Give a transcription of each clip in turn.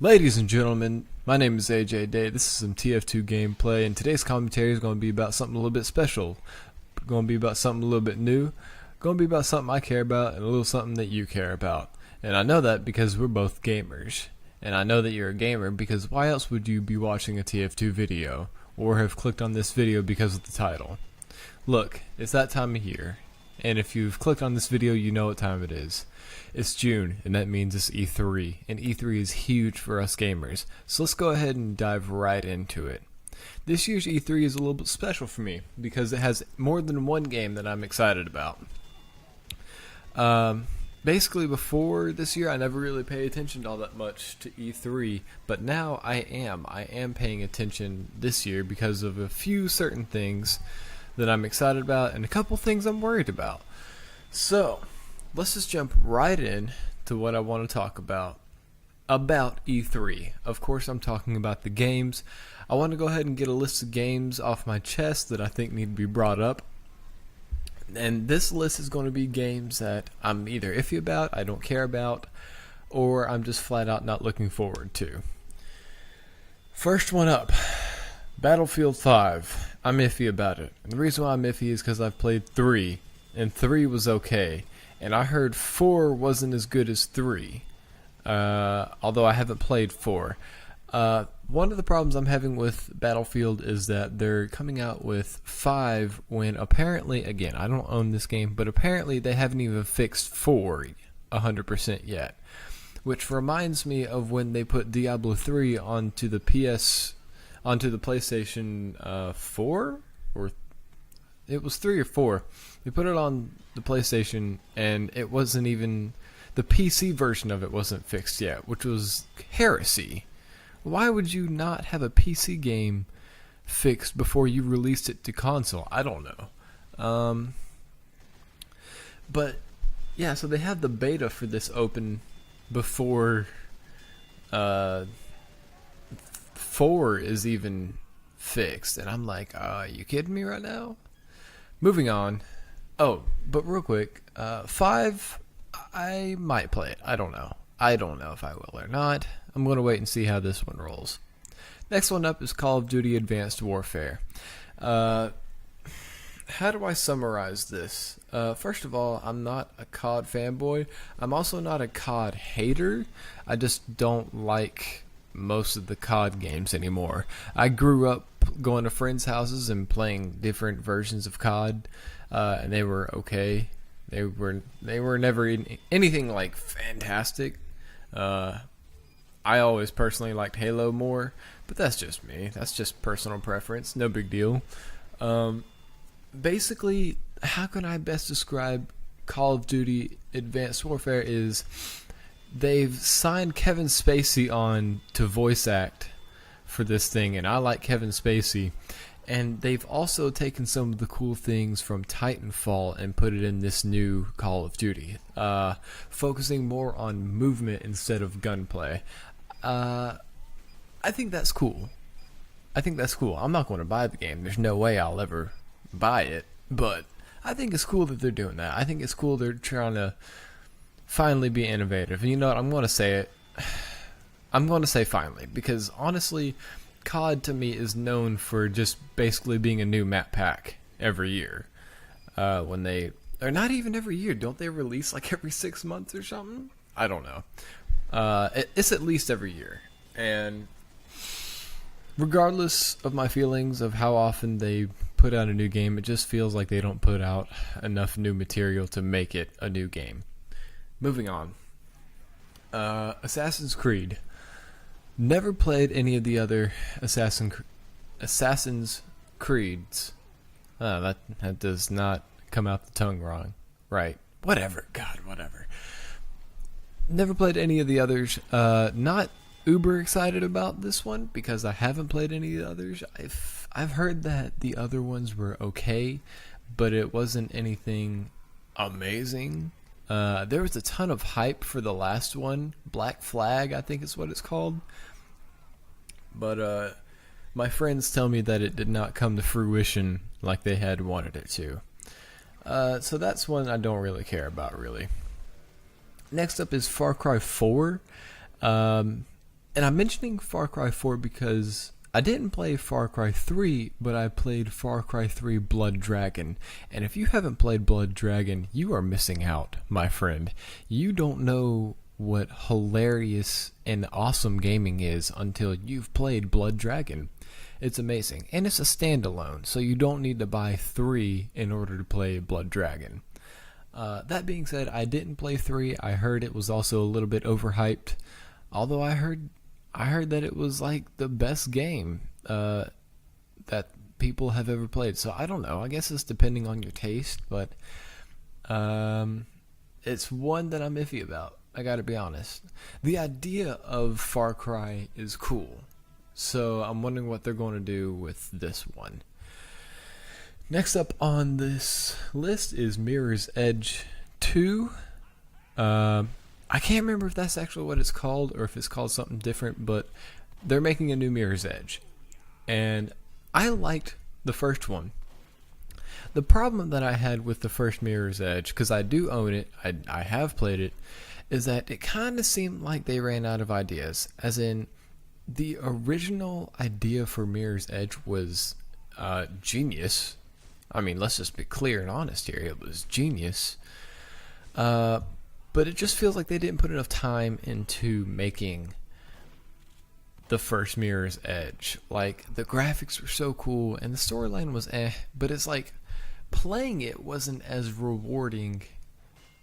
Ladies and gentlemen, my name is AJ Day. This is some TF2 gameplay, and today's commentary is going to be about something a little bit special. Going to be about something a little bit new. Going to be about something I care about and a little something that you care about. And I know that because we're both gamers. And I know that you're a gamer because why else would you be watching a TF2 video or have clicked on this video because of the title? Look, it's that time of year. And if you've clicked on this video, you know what time it is. It's June, and that means it's E3, and E3 is huge for us gamers, so let's go ahead and dive right into it. This year's E3 is a little bit special for me, because it has more than one game that I'm excited about. Basically, before this year, I never really paid attention all that much to E3, but now I am paying attention this year because of a few certain things that I'm excited about, and a couple things I'm worried about. So, let's just jump right in to what I want to talk about E3. Of course, I'm talking about the games. I want to go ahead and get a list of games off my chest that I think need to be brought up. And this list is going to be games that I'm either iffy about, I don't care about, or I'm just flat out not looking forward to. First one up, Battlefield 5. I'm iffy about it. And the reason why I'm iffy is because I've played 3, and 3 was okay. And I heard 4 wasn't as good as 3, although I haven't played 4. One of the problems I'm having with Battlefield is that they're coming out with 5 when apparently, again, I don't own this game, but apparently they haven't even fixed 4 100% yet. Which reminds me of when they put Diablo 3 onto the PlayStation 4? Or it was 3 or 4. They put it on the PlayStation, and it wasn't even... the PC version of it wasn't fixed yet, which was heresy. Why would you not have a PC game fixed before you released it to console? I don't know. But, yeah, so they have the beta for this open before 4 is even fixed. And I'm like, are you kidding me right now? Moving on. Oh, but real quick, 5, I might play it. I don't know. I don't know if I will or not. I'm going to wait and see how this one rolls. Next one up is Call of Duty Advanced Warfare. How do I summarize this? First of all, I'm not a COD fanboy. I'm also not a COD hater. I just don't like most of the COD games anymore. I grew up going to friends' houses and playing different versions of COD, and they were okay. They were never anything like fantastic. I always personally liked Halo more, but that's just me. That's just personal preference. No big deal. Basically, how can I best describe Call of Duty Advanced Warfare is they've signed Kevin Spacey on to voice act for this thing, and I like Kevin Spacey. And they've also taken some of the cool things from Titanfall and put it in this new Call of Duty, focusing more on movement instead of gunplay. I think that's cool. I'm not going to buy the game. There's no way I'll ever buy it, but I think it's cool that they're doing that. I think it's cool they're trying to finally be innovative. And you know what? I'm going to say it. I'm going to say finally, because honestly, COD to me is known for just basically being a new map pack every year. Or not even every year. Don't they release like every 6 months or something? I don't know. It's at least every year. And regardless of my feelings of how often they put out a new game, it just feels like they don't put out enough new material to make it a new game. Moving on. Assassin's Creed. Never played any of the other Assassin's Creeds. That does not come out the tongue wrong. Right. Whatever. God, whatever. Never played any of the others. Not uber excited about this one because I haven't played any of the others. I've heard that the other ones were okay, but it wasn't anything amazing. There was a ton of hype for the last one. Black Flag, I think is what it's called. But my friends tell me that it did not come to fruition like they had wanted it to. So that's one I don't really care about, really. Next up is Far Cry 4. And I'm mentioning Far Cry 4 because I didn't play Far Cry 3, but I played Far Cry 3 Blood Dragon. And if you haven't played Blood Dragon, you are missing out, my friend. You don't know what hilarious and awesome gaming is until you've played Blood Dragon. It's amazing. And it's a standalone, so you don't need to buy 3 in order to play Blood Dragon. That being said, I didn't play 3. I heard it was also a little bit overhyped. Although I heard that it was like the best game that people have ever played. So I don't know. I guess it's depending on your taste, but it's one that I'm iffy about. I gotta be honest. The idea of Far Cry is cool. So I'm wondering what they're going to do with this one. Next up on this list is Mirror's Edge 2. I can't remember if that's actually what it's called or if it's called something different, but they're making a new Mirror's Edge. And I liked the first one. The problem that I had with the first Mirror's Edge, because I do own it, I have played it, is that it kind of seemed like they ran out of ideas. As in, the original idea for Mirror's Edge was genius. I mean, let's just be clear and honest here. It was genius. But it just feels like they didn't put enough time into making the first Mirror's Edge. Like, the graphics were so cool, and the storyline was but it's like, playing it wasn't as rewarding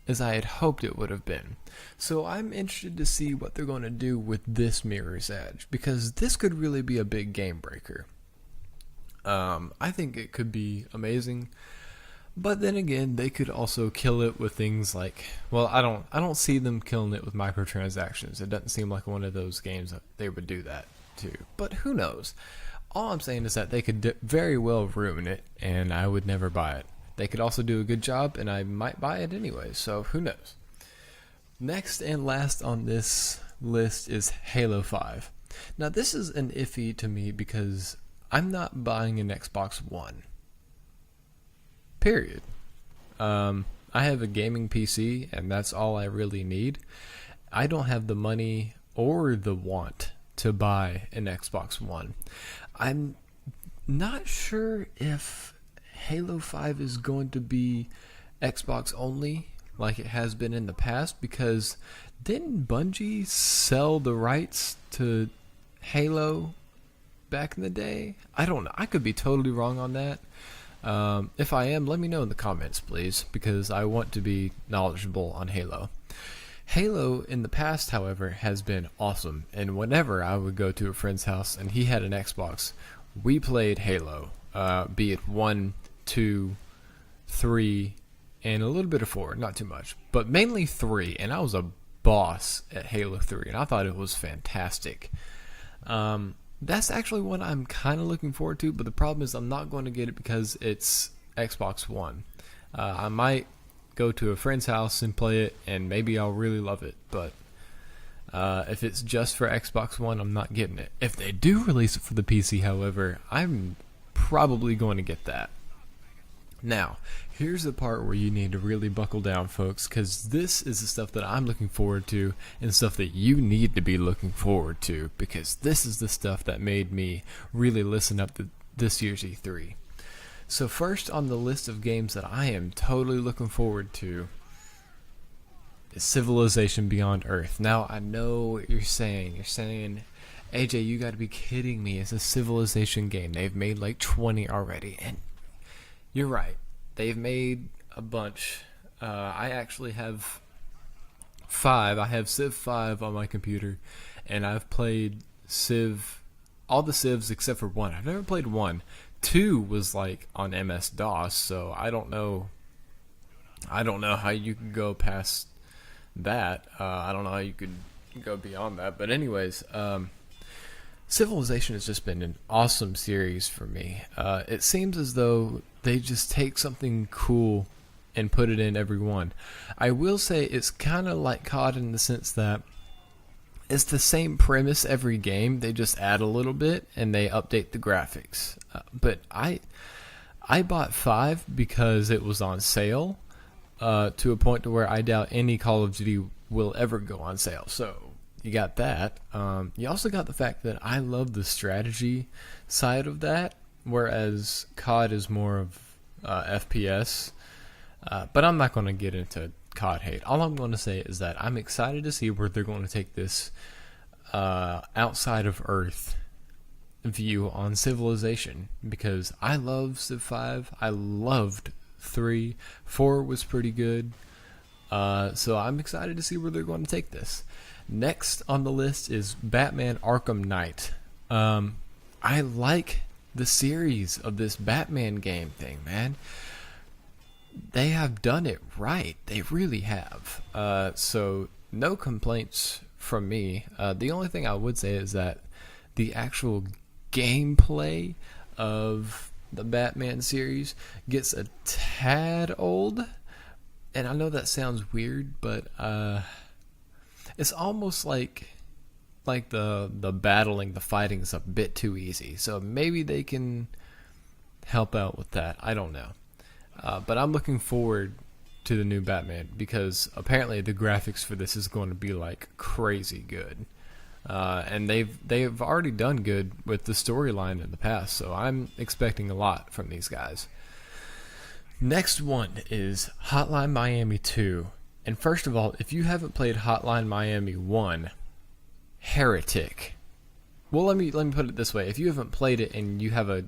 as I had hoped it would have been. So I'm interested to see what they're going to do with this Mirror's Edge, because this could really be a big game breaker. I think it could be amazing. But then again, they could also kill it with things like, well, I don't see them killing it with microtransactions. It doesn't seem like one of those games that they would do that to. But who knows? All I'm saying is that they could very well ruin it, and I would never buy it. They could also do a good job, and I might buy it anyway, so who knows? Next and last on this list is Halo 5. Now, this is an iffy to me because I'm not buying an Xbox One. Period. I have a gaming PC, and that's all I really need. I don't have the money or the want to buy an Xbox One. I'm not sure if Halo 5 is going to be Xbox only like it has been in the past, because didn't Bungie sell the rights to Halo back in the day? I don't know. I could be totally wrong on that. If I am, let me know in the comments, please, because I want to be knowledgeable on Halo. Halo in the past, however, has been awesome, and whenever I would go to a friend's house and he had an Xbox, we played Halo, be it 1, 2, 3, and a little bit of 4, not too much, but mainly 3, and I was a boss at Halo 3, and I thought it was fantastic. That's actually one I'm kind of looking forward to, but the problem is I'm not going to get it because it's Xbox One. I might go to a friend's house and play it, and maybe I'll really love it, but if it's just for Xbox One, I'm not getting it. If they do release it for the PC, however, I'm probably going to get that. Now, here's the part where you need to really buckle down, folks, because this is the stuff that I'm looking forward to and stuff that you need to be looking forward to, because this is the stuff that made me really listen up to this year's E3. So first on the list of games that I am totally looking forward to is Civilization Beyond Earth. Now, I know what you're saying. You're saying, AJ, you gotta be kidding me. It's a Civilization game. They've made like 20 already, and you're right. They've made a bunch. I actually have 5. I have Civ 5 on my computer, and I've played all the Civs except for 1. I've never played 1. 2 was like on MS-DOS, so I don't know how you can go past that. I don't know how you could go beyond that. But anyways, Civilization has just been an awesome series for me. It seems as though they just take something cool and put it in every one. I will say it's kind of like COD in the sense that it's the same premise every game. They just add a little bit and they update the graphics. But I bought 5 because it was on sale, to a point to where I doubt any Call of Duty will ever go on sale. So you got that. You also got the fact that I love the strategy side of that, whereas COD is more of FPS. But I'm not going to get into COD hate. All I'm going to say is that I'm excited to see where they're going to take this outside of Earth view on Civilization, because I love Civ 5. I loved 3. 4 was pretty good. So I'm excited to see where they're going to take this. Next on the list is Batman Arkham Knight. I like the series of this Batman game thing, man. They have done it right. They really have. So no complaints from me. The only thing I would say is that the actual gameplay of the Batman series gets a tad old. And I know that sounds weird, but it's almost like the battling, the fighting is a bit too easy. So maybe they can help out with that. I don't know. But I'm looking forward to the new Batman, because apparently the graphics for this is going to be like crazy good. And they've already done good with the storyline in the past, so I'm expecting a lot from these guys. Next one is Hotline Miami 2. And first of all, if you haven't played Hotline Miami 1, heretic. Well, let me put it this way. If you haven't played it and you have a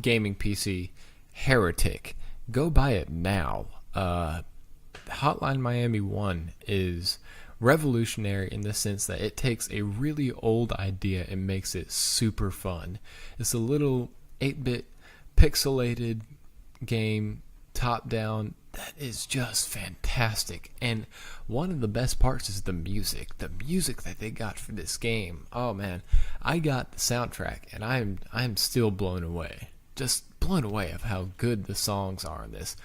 gaming PC, heretic. Go buy it now. Hotline Miami 1 is revolutionary in the sense that it takes a really old idea and makes it super fun. It's a little 8-bit pixelated game, top down, that is just fantastic. And one of the best parts is the music that they got for this game. Oh man, I got the soundtrack and I'm still blown away, just blown away of how good the songs are in this.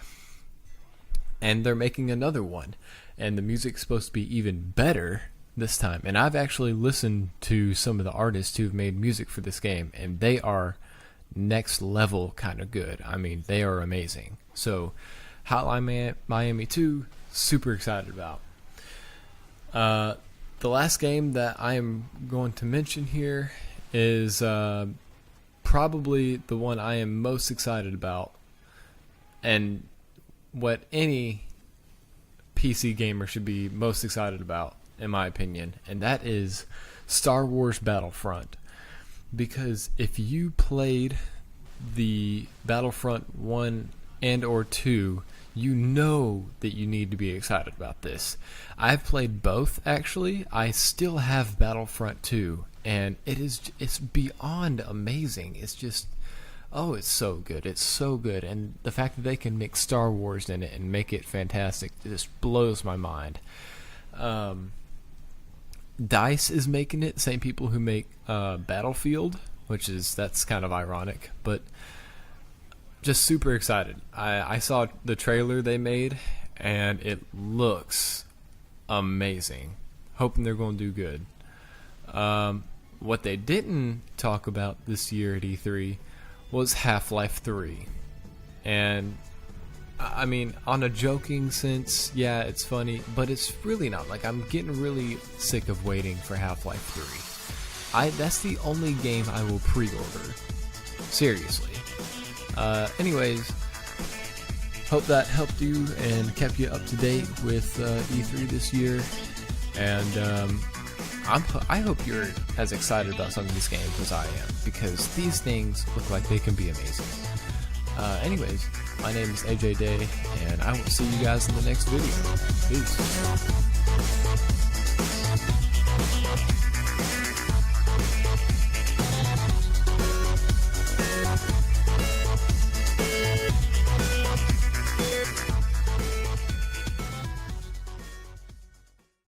And they're making another one, and the music's supposed to be even better this time. And I've actually listened to some of the artists who've made music for this game, and they are next level kind of good. I mean, they are amazing. So Hotline Miami 2, super excited about. The last game that I am going to mention here is probably the one I am most excited about, and what any PC gamer should be most excited about, in my opinion, and that is Star Wars Battlefront. Because if you played the Battlefront 1 and or 2, you know that you need to be excited about this. I've played both, actually. I still have Battlefront 2, and it's beyond amazing. It's just, oh, it's so good. It's so good. And the fact that they can mix Star Wars in it and make it fantastic just blows my mind. DICE is making it, same people who make Battlefield, that's kind of ironic, but just super excited. I saw the trailer they made, and it looks amazing. Hoping they're going to do good. What they didn't talk about this year at E3 was Half-Life 3. And I mean, on a joking sense, yeah, it's funny, but it's really not. Like, I'm getting really sick of waiting for Half-Life 3. That's the only game I will pre-order. Seriously. Anyways, hope that helped you and kept you up to date with E3 this year. And I hope you're as excited about some of these games as I am, because these things look like they can be amazing. Anyways, my name is AJ Day, and I will see you guys in the next video. Peace.